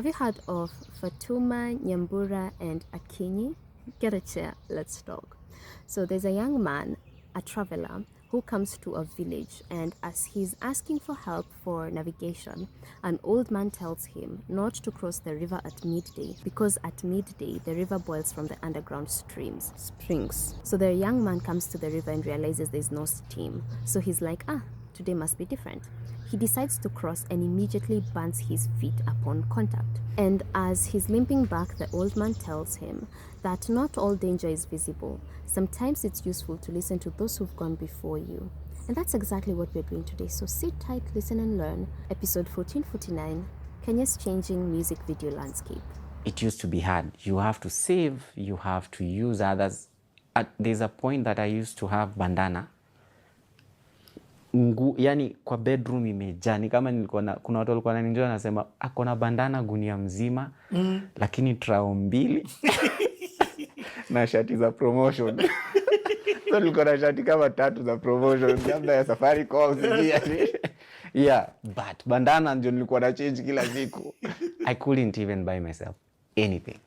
Have you heard of Fatuma, Nyambura, and Akinyi? Get a chair, let's talk. So there's a young man, a traveler, who comes to a village, and as he's asking for help for navigation, an old man tells him not to cross the river at midday because at midday the river boils from the underground springs. So the young man comes to the river and realizes there's no steam. So he's like, today must be different. He decides to cross and immediately burns his feet upon contact. And as he's limping back, the old man tells him that not all danger is visible. Sometimes it's useful to listen to those who've gone before you. And that's exactly what we're doing today. So sit tight, listen and learn. Episode 1449, Kenya's Changing Music Video Landscape. It used to be hard. You have to save, you have to use others. There's a point that I used to have bandana. Yani kwa bedroom imejaa ni kama kuna watu walikuwa wananiambia nasema akona bandana gunia mzima lakini trao 2 na shati za promotion. So nilikuwa na shati kama 3 za promotion labda ya Safaricom yeah, but bandana ndio nilikuwa na change kila siku. I couldn't even buy myself anything.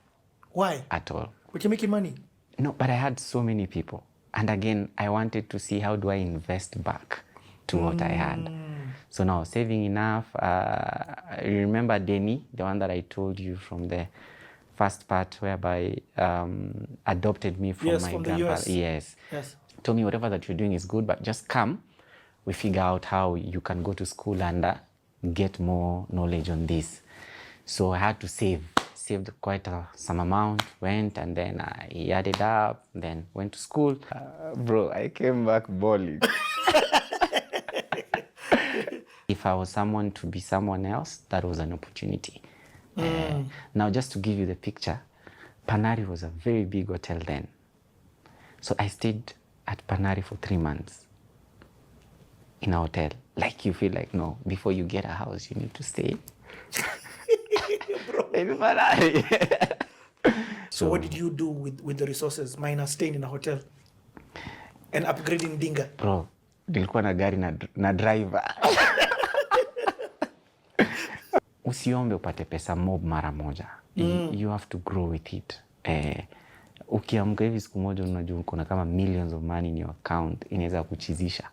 Why? At all. But you're making money? No, but I had so many people. And again, I wanted to see how do I invest back to what I had. So now saving enough. You remember Denny, the one that I told you from the first part whereby adopted me from my grandpa. Yes. Told me whatever that you're doing is good, but just come. We figure out how you can go to school and get more knowledge on this. So I had to saved quite some amount, went and then I added up, then went to school. Bro, I came back bawling. If I was someone to be someone else, that was an opportunity. Now, just to give you the picture, Panari was a very big hotel then. So I stayed at Panari for 3 months in a hotel. Like you feel like, no, before you get a house, you need to stay in Panari. So what did you do with the resources minus staying in a hotel and upgrading dinga? Bro, nilikuwa na gari na driver. Usiombe upate pesa mob mara moja. You have to grow with it. Ukiamka hivi siku moja unajua kuna kama millions of money in your account, inaweza kuchizisha.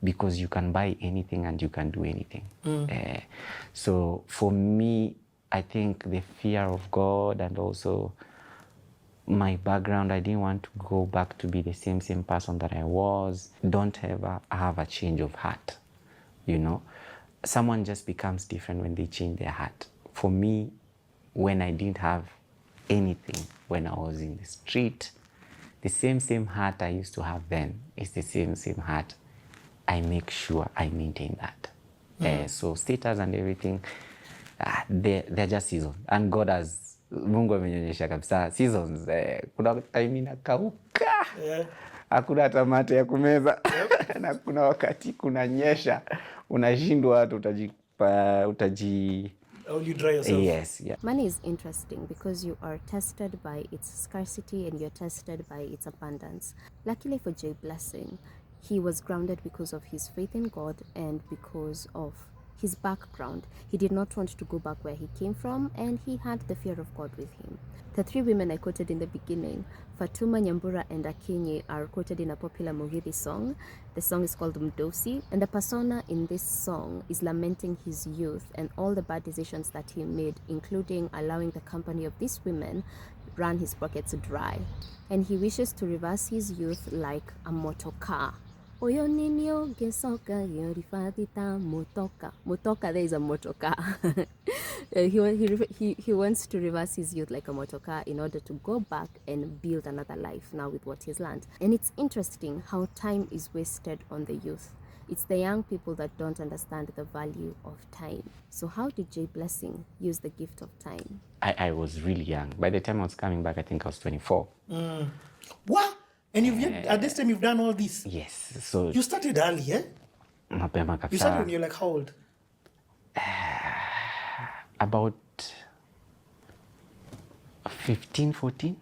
Because you can buy anything and you can do anything. So for me, I think the fear of God and also my background, I didn't want to go back to be the same person that I was. Don't ever have a change of heart, you know. Someone just becomes different when they change their heart. For me, when I didn't have anything, when I was in the street, the same heart I used to have then is the same heart. I make sure I maintain that. So status and everything, they're just seasons. And God has, Mungu amenyonyesha kabisa seasons. Kuna time inakauka. Hakuna hata mate ya kumeza. Na kuna wakati kunanyesha. Unashindwa hata utaji you dry yourself. Yes, yeah. Money is interesting because you are tested by its scarcity and you're tested by its abundance. Luckily for Jay Blessing, he was grounded because of his faith in God and because of his background. He did not want to go back where he came from, and he had the fear of God with him. The 3 women I quoted in the beginning, Fatuma, Nyambura, and Akinyi, are quoted in a popular Muiruri song. The song is called Mdosi, and the persona in this song is lamenting his youth and all the bad decisions that he made, including allowing the company of these women run his pockets dry. And he wishes to reverse his youth like a motor car. Motoka, there is a motor car. He wants to reverse his youth like a motor car in order to go back and build another life now with what he's learned. And it's interesting how time is wasted on the youth. It's the young people that don't understand the value of time. So how did Jay Blessing use the gift of time? I was really young. By the time I was coming back, I think I was 24. What? And at this time you've done all this? Yes. So you started early, eh? Mapema kabisa. You started when you're like how old? About 15, 14.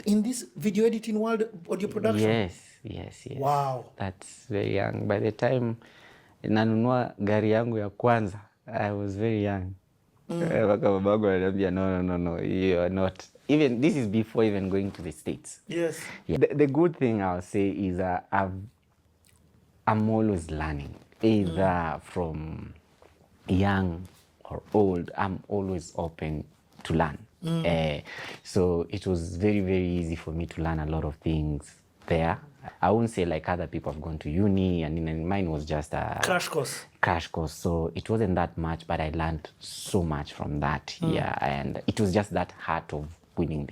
In this video editing world, audio production? Yes. Wow. That's very young. By the time nanunua gari yangu ya kwanza, I was very young. Mpaka babangu ananiambia no, you are not. Even this is before even going to the States. Yes. Yeah. The good thing I'll say is I'm always learning, either from young or old. I'm always open to learn. So it was very, very easy for me to learn a lot of things there. I won't say like other people have gone to uni, and mine was just a Crash course. So it wasn't that much, but I learned so much from that. Yeah, and it was just that heart of winning.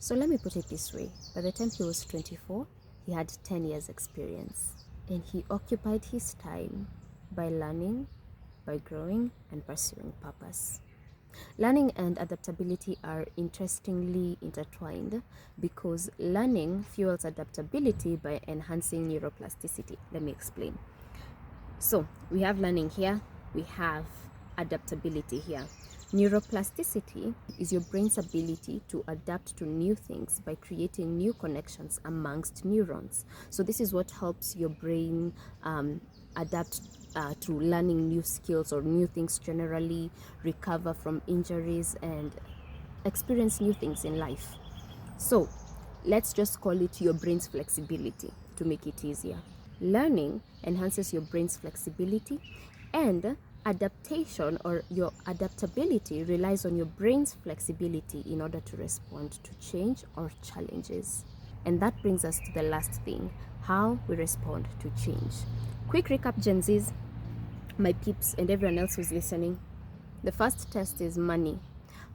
So let me put it this way. By the time he was 24, he had 10 years experience, and he occupied his time by learning, by growing, and pursuing purpose. Learning and adaptability are interestingly intertwined because learning fuels adaptability by enhancing neuroplasticity. Let me explain. So we have learning here, we have adaptability here. Neuroplasticity is your brain's ability to adapt to new things by creating new connections amongst neurons. So this is what helps your brain adapt to learning new skills or new things generally, recover from injuries, and experience new things in life. So let's just call it your brain's flexibility to make it easier. Learning enhances your brain's flexibility, and adaptation or your adaptability relies on your brain's flexibility in order to respond to change or challenges. And that brings us to the last thing, how we respond to change. Quick recap, Gen Zs, my peeps, and everyone else who's listening. The first test is money.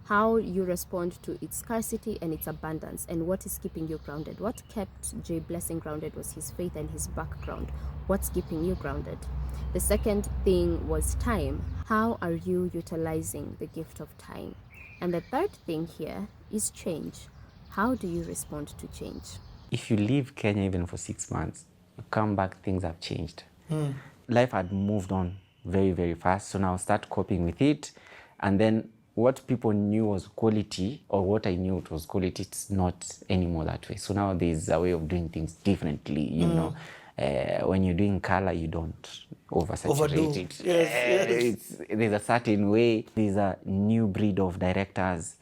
How you respond to its scarcity and its abundance, and what is keeping you grounded. What kept Jay Blessing grounded was his faith and his background. What's keeping you grounded? The second thing was time. How are you utilizing the gift of time? And the third thing here is change. How do you respond to change? If you leave Kenya even for 6 months, you come back, things have changed. Life had moved on very, very fast. So now start coping with it. And then what people knew was quality, or what I knew it was quality, it's not anymore that way. So now there's a way of doing things differently, you know. When you're doing color, you don't oversaturate it. Yes. There's a certain way. There's a new breed of directors.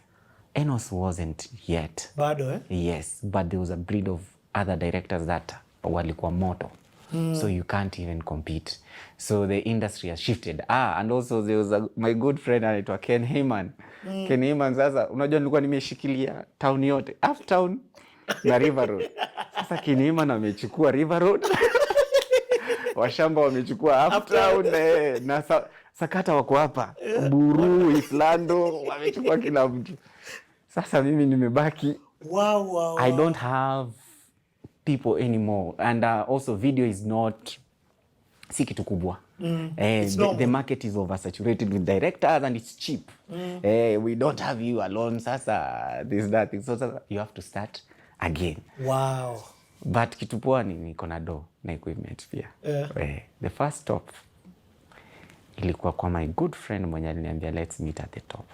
Enos wasn't yet. Bado, Yes, but there was a breed of other directors that walikuwa moto. So you can't even compete. So the industry has shifted. And also there was my good friend anaitwa Ken Heyman. Ken Heyman, sasa unajua nilikuwa nimeshikilia town yote, Uptown na River Road. Sasa Ken Heyman amechukua River Road. Washamba wamechukua Uptown na Sakata wako hapa. Buru, Islando wamechukua kila mtu. Sasa mimi nimebaki. Wow. I don't have people anymore, and also video is not si kitu kubwa. The market is oversaturated with directors and it's cheap. We don't have you alone. Sasa this that thing. So you have to start again. Wow. But kitu poa ni niko na do na equipment pia. The first stop ilikuwa kwa my good friend mwenye aliniambia let's meet at the top.